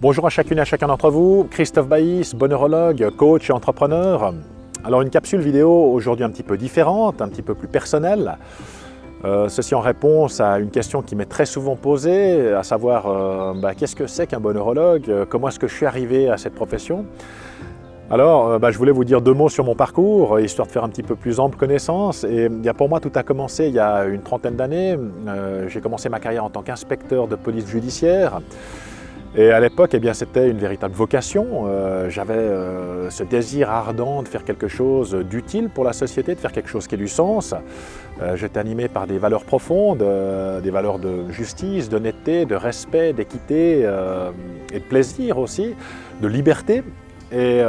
Bonjour à chacune et à chacun d'entre vous, Christophe Baïs, bon neurologue, coach et entrepreneur. Alors une capsule vidéo aujourd'hui un petit peu différente, un petit peu plus personnelle. Ceci en réponse à une question qui m'est très souvent posée, à savoir qu'est-ce que c'est qu'un bon neurologue, comment est-ce que je suis arrivé à cette profession. Alors je voulais vous dire deux mots sur mon parcours, histoire de faire un petit peu plus ample connaissance. Et pour moi tout a commencé il y a une trentaine d'années. J'ai commencé ma carrière en tant qu'inspecteur de police judiciaire. Et à l'époque, c'était une véritable vocation. J'avais ce désir ardent de faire quelque chose d'utile pour la société, de faire quelque chose qui ait du sens. J'étais animé par des valeurs profondes, des valeurs de justice, d'honnêteté, de respect, d'équité et de plaisir aussi, de liberté. Et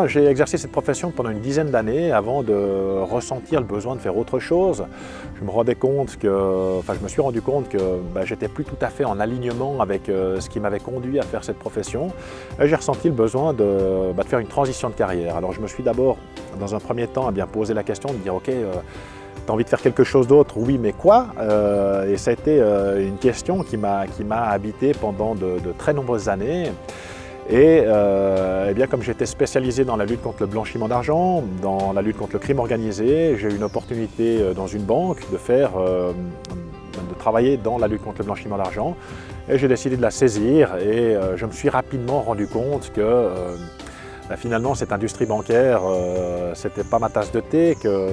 j'ai exercé cette profession pendant une dizaine d'années avant de ressentir le besoin de faire autre chose. Je me suis rendu compte que j'étais plus tout à fait en alignement avec ce qui m'avait conduit à faire cette profession. Et j'ai ressenti le besoin de faire une transition de carrière. Alors je me suis d'abord, dans un premier temps, posé la question de dire ok, t'as envie de faire quelque chose d'autre? Oui, mais quoi? Et ça a été une question qui m'a habité pendant de très nombreuses années. Et comme j'étais spécialisé dans la lutte contre le blanchiment d'argent, dans la lutte contre le crime organisé, j'ai eu une opportunité dans une banque de travailler dans la lutte contre le blanchiment d'argent. Et j'ai décidé de la saisir et je me suis rapidement rendu compte que finalement cette industrie bancaire, c'était pas ma tasse de thé, que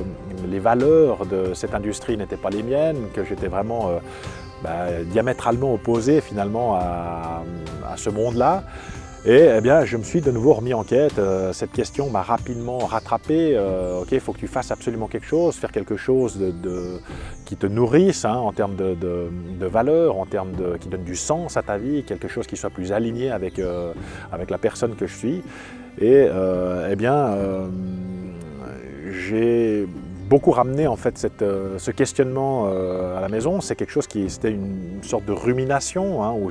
les valeurs de cette industrie n'étaient pas les miennes, que j'étais vraiment diamétralement opposé finalement à ce monde-là. Et je me suis de nouveau remis en quête. Cette question m'a rapidement rattrapé. Ok, il faut que tu fasses absolument quelque chose, faire quelque chose qui te nourrisse en termes de valeurs, qui donne du sens à ta vie, quelque chose qui soit plus aligné avec la personne que je suis. Et j'ai beaucoup ramené en fait ce questionnement à la maison. C'est quelque chose c'était une sorte de rumination où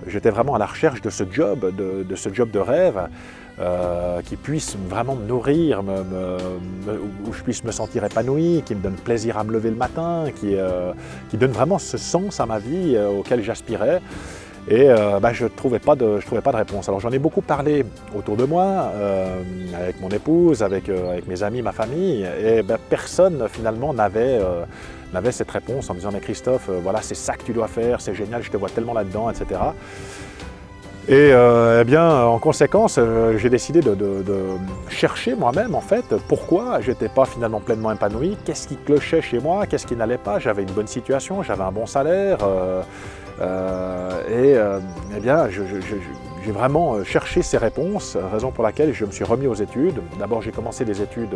j'étais vraiment à la recherche de ce job, de rêve qui puisse vraiment me nourrir, où je puisse me sentir épanoui, qui me donne plaisir à me lever le matin, qui donne vraiment ce sens à ma vie auquel j'aspirais. Et je ne trouvais pas de réponse. Alors j'en ai beaucoup parlé autour de moi, avec mon épouse, avec mes amis, ma famille, et personne finalement n'avait cette réponse en me disant « mais Christophe, voilà, c'est ça que tu dois faire, c'est génial, je te vois tellement là-dedans, etc. » Et en conséquence, j'ai décidé de chercher moi-même en fait pourquoi je n'étais pas finalement pleinement épanoui, qu'est-ce qui clochait chez moi, qu'est-ce qui n'allait pas. J'avais une bonne situation, j'avais un bon salaire, j'ai vraiment cherché ces réponses, raison pour laquelle je me suis remis aux études. D'abord, j'ai commencé des études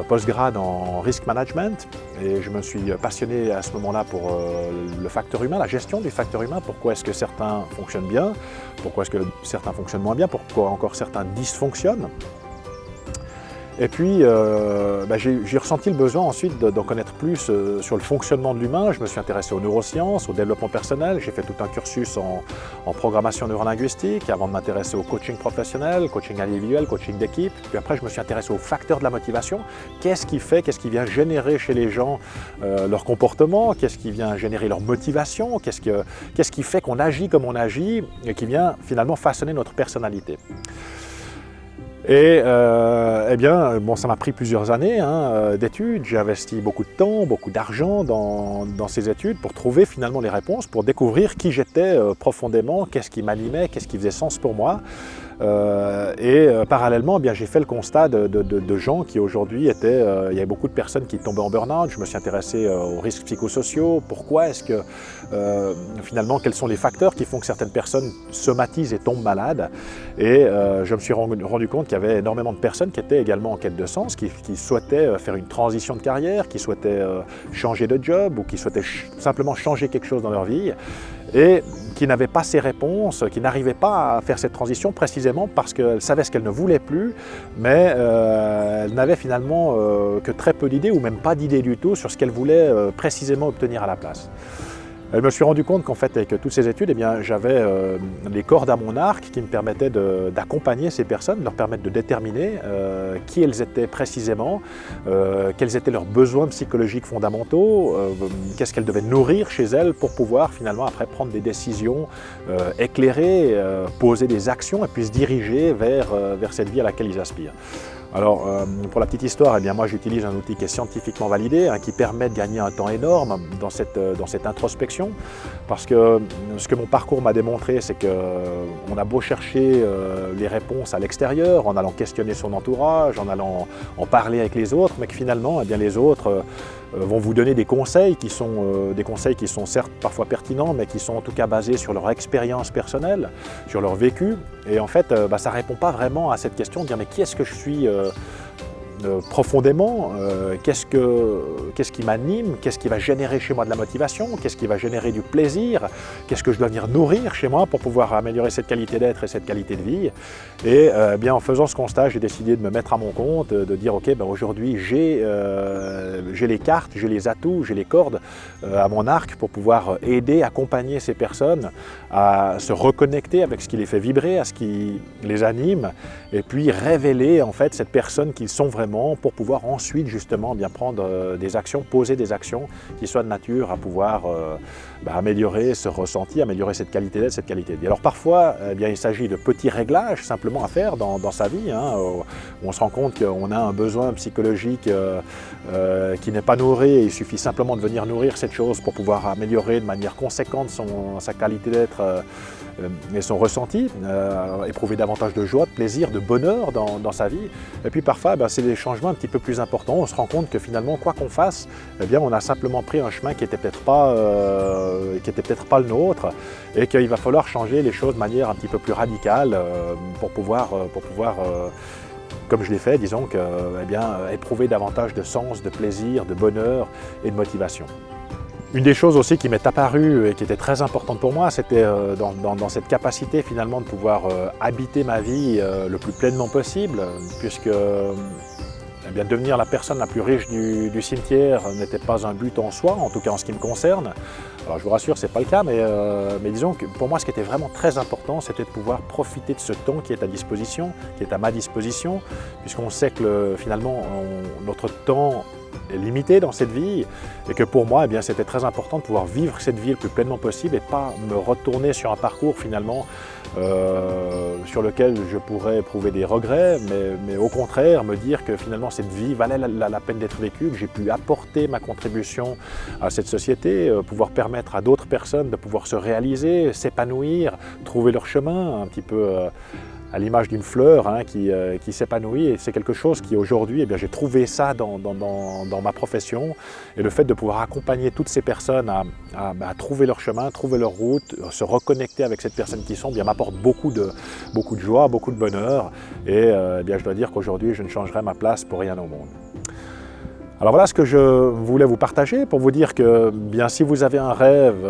post-grad en risk management et je me suis passionné à ce moment-là pour le facteur humain, la gestion du facteur humain. Pourquoi est-ce que certains fonctionnent bien? Pourquoi est-ce que certains fonctionnent moins bien? Pourquoi encore certains dysfonctionnent? Et puis, j'ai ressenti le besoin ensuite d'en connaître plus sur le fonctionnement de l'humain. Je me suis intéressé aux neurosciences, au développement personnel. J'ai fait tout un cursus en programmation neurolinguistique avant de m'intéresser au coaching professionnel, coaching individuel, coaching d'équipe. Puis après, je me suis intéressé aux facteurs de la motivation. Qu'est-ce qui vient générer chez les gens leur comportement? Qu'est-ce qui vient générer leur motivation? Qu'est-ce qui fait qu'on agit comme on agit et qui vient finalement façonner notre personnalité? Et ça m'a pris plusieurs années d'études. J'ai investi beaucoup de temps, beaucoup d'argent dans ces études pour trouver finalement les réponses, pour découvrir qui j'étais profondément, qu'est-ce qui m'animait, qu'est-ce qui faisait sens pour moi. Parallèlement, j'ai fait le constat de gens qui aujourd'hui il y avait beaucoup de personnes qui tombaient en burn-out. Je me suis intéressé aux risques psychosociaux. Pourquoi est-ce que finalement, quels sont les facteurs qui font que certaines personnes somatisent et tombent malades? Et je me suis rendu compte qu'il y avait énormément de personnes qui étaient également en quête de sens, qui souhaitaient faire une transition de carrière, qui souhaitaient changer de job ou qui souhaitaient simplement changer quelque chose dans leur vie et qui n'avaient pas ces réponses, qui n'arrivaient pas à faire cette transition précisément parce qu'elles savaient ce qu'elles ne voulaient plus, mais elles n'avaient finalement que très peu d'idées ou même pas d'idées du tout sur ce qu'elles voulaient précisément obtenir à la place. Je me suis rendu compte qu'en fait, avec toutes ces études, eh bien, j'avais les cordes à mon arc qui me permettaient d'accompagner ces personnes, de leur permettre de déterminer qui elles étaient précisément, quels étaient leurs besoins psychologiques fondamentaux, qu'est-ce qu'elles devaient nourrir chez elles pour pouvoir finalement après prendre des décisions éclairées, poser des actions et puis se diriger vers cette vie à laquelle ils aspirent. Alors, pour la petite histoire, eh bien, moi j'utilise un outil qui est scientifiquement validé, qui permet de gagner un temps énorme dans cette introspection, parce que ce que mon parcours m'a démontré, c'est qu'on a beau chercher les réponses à l'extérieur, en allant questionner son entourage, en allant en parler avec les autres, mais que finalement, eh bien, les autres vont vous donner des conseils qui sont certes parfois pertinents, mais qui sont en tout cas basés sur leur expérience personnelle, sur leur vécu. Et en fait, ça ne répond pas vraiment à cette question de dire mais qui est-ce que je suis profondément, qu'est-ce qui m'anime, qu'est-ce qui va générer chez moi de la motivation, qu'est-ce qui va générer du plaisir, qu'est-ce que je dois venir nourrir chez moi pour pouvoir améliorer cette qualité d'être et cette qualité de vie. Et bien en faisant ce constat, j'ai décidé de me mettre à mon compte, de dire ok, aujourd'hui j'ai les cartes, j'ai les atouts, j'ai les cordes à mon arc pour pouvoir aider, accompagner ces personnes à se reconnecter avec ce qui les fait vibrer, à ce qui les anime, et puis révéler en fait cette personne qu'ils sont vraiment pour pouvoir ensuite justement bien prendre des actions, poser des actions qui soient de nature à pouvoir améliorer ce ressenti, améliorer cette qualité d'être, cette qualité de vie. Alors parfois, il s'agit de petits réglages simplement à faire dans sa vie, où on se rend compte qu'on a un besoin psychologique qui n'est pas nourri et il suffit simplement de venir nourrir cette chose pour pouvoir améliorer de manière conséquente sa qualité d'être et son ressenti, éprouver davantage de joie, de plaisir, de bonheur dans sa vie. Et puis parfois, c'est des changements un petit peu plus importants. On se rend compte que finalement, quoi qu'on fasse, on a simplement pris un chemin qui n'était peut-être pas le nôtre et qu'il va falloir changer les choses de manière un petit peu plus radicale pour pouvoir comme je l'ai fait, disons que, éprouver davantage de sens, de plaisir, de bonheur et de motivation. Une des choses aussi qui m'est apparue et qui était très importante pour moi, c'était dans cette capacité finalement de pouvoir habiter ma vie le plus pleinement possible, puisque devenir la personne la plus riche du cimetière n'était pas un but en soi, en tout cas en ce qui me concerne. Alors je vous rassure, ce n'est pas le cas, mais disons que pour moi ce qui était vraiment très important, c'était de pouvoir profiter de ce temps qui est à disposition, qui est à ma disposition, puisqu'on sait que finalement notre temps est limité dans cette vie et que pour moi c'était très important de pouvoir vivre cette vie le plus pleinement possible et pas me retourner sur un parcours finalement sur lequel je pourrais éprouver des regrets, mais au contraire me dire que finalement cette vie valait la peine d'être vécue, que j'ai pu apporter ma contribution à cette société, pouvoir permettre à d'autres personnes de pouvoir se réaliser, s'épanouir, trouver leur chemin, un petit peu à l'image d'une fleur qui s'épanouit, et c'est quelque chose qui aujourd'hui, j'ai trouvé ça dans ma profession, et le fait de pouvoir accompagner toutes ces personnes à trouver leur chemin, trouver leur route, se reconnecter avec cette personne qui sont, m'apporte beaucoup de joie, beaucoup de bonheur, et je dois dire qu'aujourd'hui je ne changerai ma place pour rien au monde. Alors voilà ce que je voulais vous partager pour vous dire que si vous avez un rêve,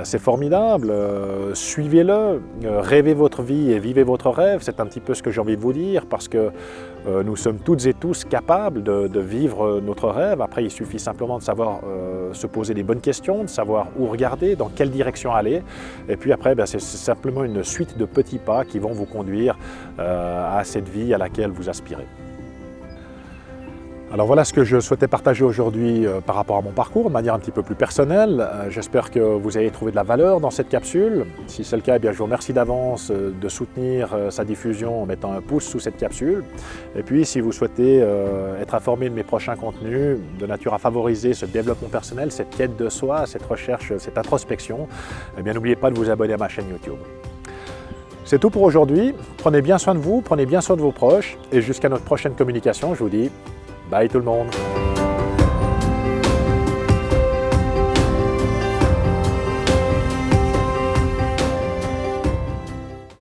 c'est formidable, suivez-le, rêvez votre vie et vivez votre rêve, c'est un petit peu ce que j'ai envie de vous dire parce que nous sommes toutes et tous capables de vivre notre rêve. Après, il suffit simplement de savoir se poser les bonnes questions, de savoir où regarder, dans quelle direction aller. Et puis après, c'est simplement une suite de petits pas qui vont vous conduire à cette vie à laquelle vous aspirez. Alors voilà ce que je souhaitais partager aujourd'hui par rapport à mon parcours, de manière un petit peu plus personnelle. J'espère que vous avez trouvé de la valeur dans cette capsule. Si c'est le cas, je vous remercie d'avance de soutenir sa diffusion en mettant un pouce sous cette capsule. Et puis si vous souhaitez être informé de mes prochains contenus, de nature à favoriser ce développement personnel, cette quête de soi, cette recherche, cette introspection, n'oubliez pas de vous abonner à ma chaîne YouTube. C'est tout pour aujourd'hui. Prenez bien soin de vous, prenez bien soin de vos proches et jusqu'à notre prochaine communication, je vous dis bye tout le monde.